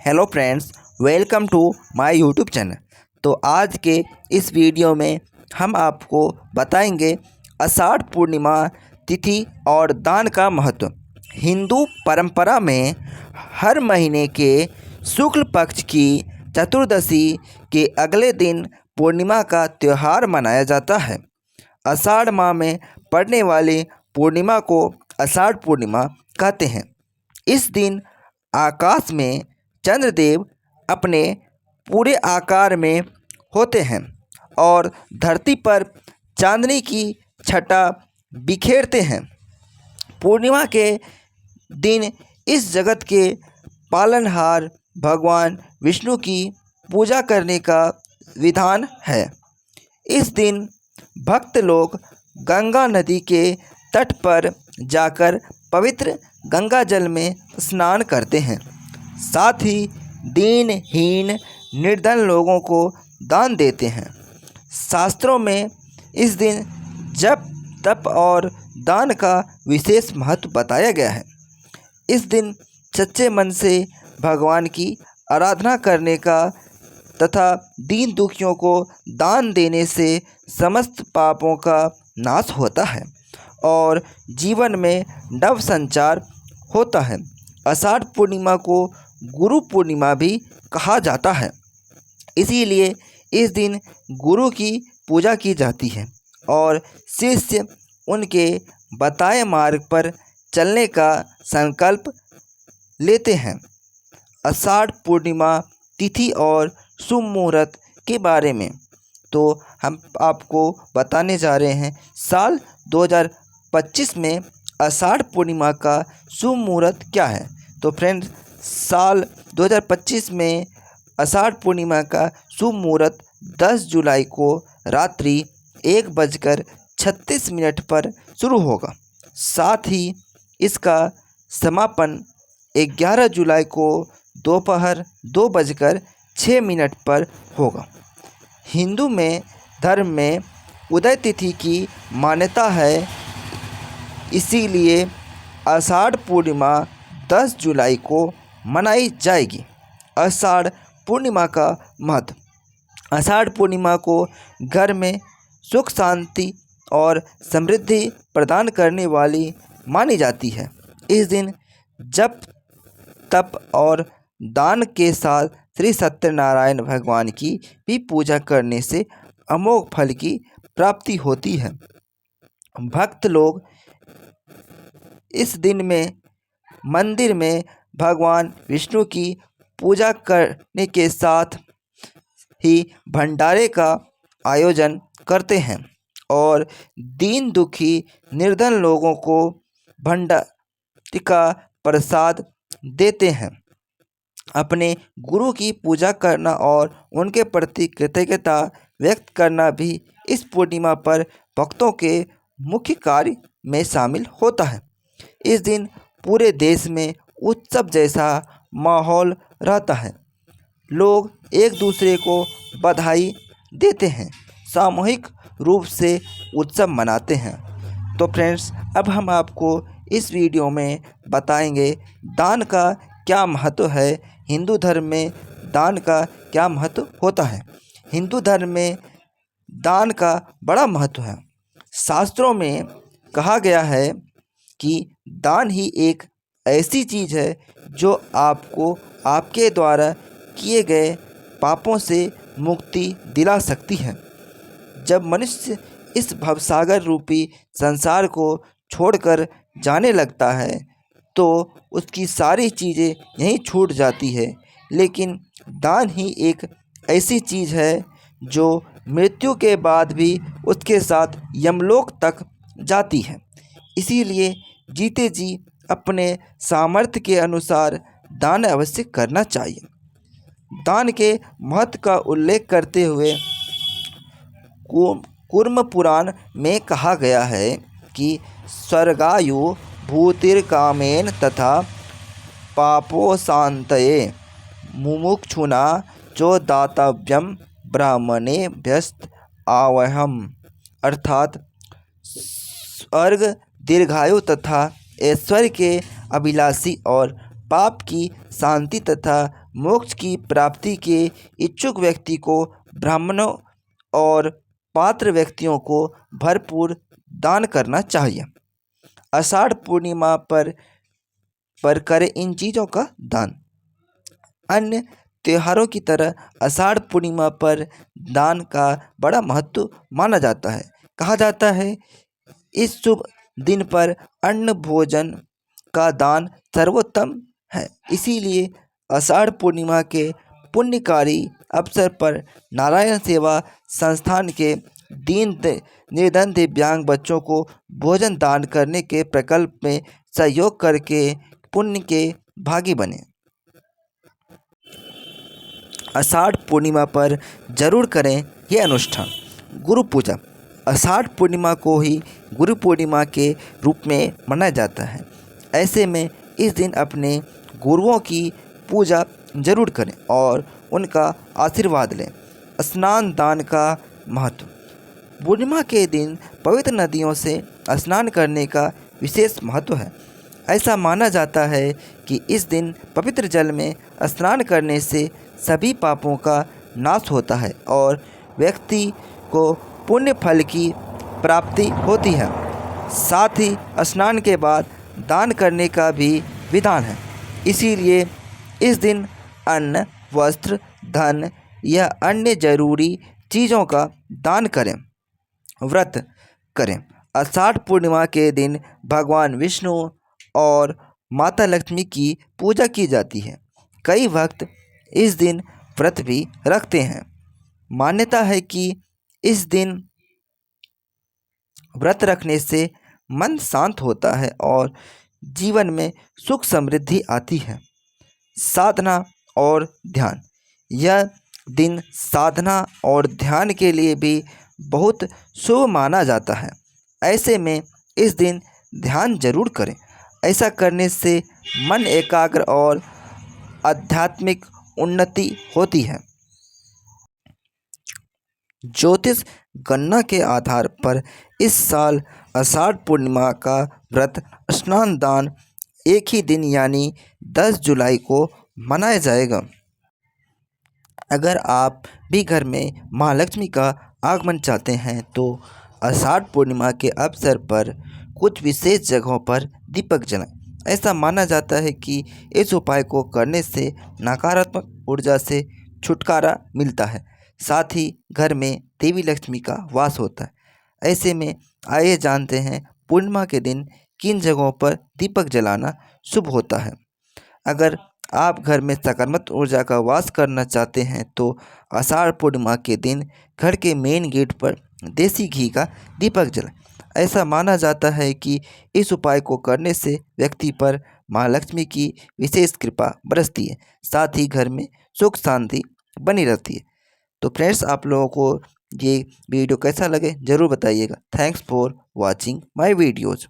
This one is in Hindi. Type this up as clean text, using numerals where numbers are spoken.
Hello friends, welcome to my YouTube channel. तो आज के इस वीडियो में हम आपको बताएंगे आषाढ़ पूर्णिमा तिथि और दान का महत्व। हिंदू परंपरा में हर महीने के शुक्ल पक्ष की चतुर्दशी के अगले दिन पूर्णिमा का त्यौहार मनाया जाता है। आषाढ़ माह में पड़ने वाली पूर्णिमा को आषाढ़ पूर्णिमा कहते हैं। इस दिन आकाश में चंद्रदेव अपने पूरे आकार में होते हैं और धरती पर चांदनी की छटा बिखेरते हैं। पूर्णिमा के दिन इस जगत के पालनहार भगवान विष्णु की पूजा करने का विधान है। इस दिन भक्त लोग गंगा नदी के तट पर जाकर पवित्र गंगा जल में स्नान करते हैं। साथ ही दीनहीन निर्धन लोगों को दान देते हैं। शास्त्रों में इस दिन जप तप और दान का विशेष महत्व बताया गया है। इस दिन सच्चे मन से भगवान की आराधना करने का तथा दीन दुखियों को दान देने से समस्त पापों का नाश होता है और जीवन में नव संचार होता है। आषाढ़ पूर्णिमा को गुरु पूर्णिमा भी कहा जाता है। इसीलिए इस दिन गुरु की पूजा की जाती है और शिष्य उनके बताए मार्ग पर चलने का संकल्प लेते हैं। आषाढ़ पूर्णिमा तिथि और शुभ मुहूर्त के बारे में तो हम आपको बताने जा रहे हैं। साल 2025 में आषाढ़ पूर्णिमा का शुभ मुहूर्त क्या है। तो फ्रेंड्स, साल 2025 में आषाढ़ पूर्णिमा का शुभ मुहूर्त 10 जुलाई को रात्रि 1:36 पर शुरू होगा। साथ ही इसका समापन 11 जुलाई को दोपहर 2:06 पर होगा। हिंदू में धर्म में उदय तिथि की मान्यता है, इसीलिए आषाढ़ पूर्णिमा 10 जुलाई को मनाई जाएगी। आषाढ़ पूर्णिमा का महत्व। आषाढ़ पूर्णिमा को घर में सुख शांति और समृद्धि प्रदान करने वाली मानी जाती है। इस दिन जप तप और दान के साथ श्री सत्यनारायण भगवान की भी पूजा करने से अमोघ फल की प्राप्ति होती है। भक्त लोग इस दिन में मंदिर में भगवान विष्णु की पूजा करने के साथ ही भंडारे का आयोजन करते हैं और दीन दुखी निर्धन लोगों को भंडारे का प्रसाद देते हैं। अपने गुरु की पूजा करना और उनके प्रति कृतज्ञता व्यक्त करना भी इस पूर्णिमा पर भक्तों के मुख्य कार्य में शामिल होता है। इस दिन पूरे देश में उत्सव जैसा माहौल रहता है। लोग एक दूसरे को बधाई देते हैं, सामूहिक रूप से उत्सव मनाते हैं। तो फ्रेंड्स, अब हम आपको इस वीडियो में बताएंगे दान का क्या महत्व है। हिंदू धर्म में दान का क्या महत्व होता है। हिंदू धर्म में दान का बड़ा महत्व है। शास्त्रों में कहा गया है कि दान ही एक ऐसी चीज़ है जो आपको आपके द्वारा किए गए पापों से मुक्ति दिला सकती है। जब मनुष्य इस भवसागर रूपी संसार को छोड़कर जाने लगता है तो उसकी सारी चीज़ें यहीं छूट जाती है, लेकिन दान ही एक ऐसी चीज़ है जो मृत्यु के बाद भी उसके साथ यमलोक तक जाती है। इसीलिए जीते जी अपने सामर्थ्य के अनुसार दान अवश्य करना चाहिए। दान के महत्व का उल्लेख करते हुए कूर्म पुराण में कहा गया है कि स्वर्गायु भूतिर्कामेन तथा पापोशान्तये मुमुक्षुना चो दातव्यम ब्राह्मणेभ्यस्त आवहम। अर्थात स्वर्ग दीर्घायु तथा ऐश्वर्य के अभिलाषी और पाप की शांति तथा मोक्ष की प्राप्ति के इच्छुक व्यक्ति को ब्राह्मणों और पात्र व्यक्तियों को भरपूर दान करना चाहिए। आषाढ़ पूर्णिमा पर करें इन चीज़ों का दान। अन्य त्योहारों की तरह आषाढ़ पूर्णिमा पर दान का बड़ा महत्व माना जाता है। कहा जाता है इस शुभ दिन पर अन्न भोजन का दान सर्वोत्तम है। इसीलिए आषाढ़ पूर्णिमा के पुण्यकारी अवसर पर नारायण सेवा संस्थान के निर्धन दिव्यांग बच्चों को भोजन दान करने के प्रकल्प में सहयोग करके पुण्य के भागी बने। आषाढ़ पूर्णिमा पर जरूर करें ये अनुष्ठान। गुरु पूजा। आषाढ़ पूर्णिमा को ही गुरु पूर्णिमा के रूप में मनाया जाता है। ऐसे में इस दिन अपने गुरुओं की पूजा जरूर करें और उनका आशीर्वाद लें। स्नान दान का महत्व। पूर्णिमा के दिन पवित्र नदियों से स्नान करने का विशेष महत्व है। ऐसा माना जाता है कि इस दिन पवित्र जल में स्नान करने से सभी पापों का नाश होता है और व्यक्ति को पुण्य फल की प्राप्ति होती है। साथ ही स्नान के बाद दान करने का भी विधान है। इसीलिए इस दिन अन्न, वस्त्र, धन या अन्य जरूरी चीज़ों का दान करें। व्रत करें। आषाढ़ पूर्णिमा के दिन भगवान विष्णु और माता लक्ष्मी की पूजा की जाती है। कई भक्त इस दिन व्रत भी रखते हैं। मान्यता है कि इस दिन व्रत रखने से मन शांत होता है और जीवन में सुख समृद्धि आती है। साधना और ध्यान। यह दिन साधना और ध्यान के लिए भी बहुत शुभ माना जाता है। ऐसे में इस दिन ध्यान जरूर करें। ऐसा करने से मन एकाग्र और आध्यात्मिक उन्नति होती है। ज्योतिष गणना के आधार पर इस साल आषाढ़ पूर्णिमा का व्रत स्नान दान एक ही दिन यानी 10 जुलाई को मनाया जाएगा। अगर आप भी घर में माँ लक्ष्मी का आगमन चाहते हैं तो आषाढ़ पूर्णिमा के अवसर पर कुछ विशेष जगहों पर दीपक जलाएं। ऐसा माना जाता है कि इस उपाय को करने से नकारात्मक ऊर्जा से छुटकारा मिलता है। साथ ही घर में देवी लक्ष्मी का वास होता है। ऐसे में आइए जानते हैं पूर्णिमा के दिन किन जगहों पर दीपक जलाना शुभ होता है। अगर आप घर में सकारात्मक ऊर्जा का वास करना चाहते हैं तो आषाढ़ पूर्णिमा के दिन घर के मेन गेट पर देसी घी का दीपक जलाएं। ऐसा माना जाता है कि इस उपाय को करने से व्यक्ति पर माँ लक्ष्मी की विशेष कृपा बरसती है। साथ ही घर में सुख शांति बनी रहती है। तो फ्रेंड्स, आप लोगों को ये वीडियो कैसा लगे ज़रूर बताइएगा। Thanks for watching my videos.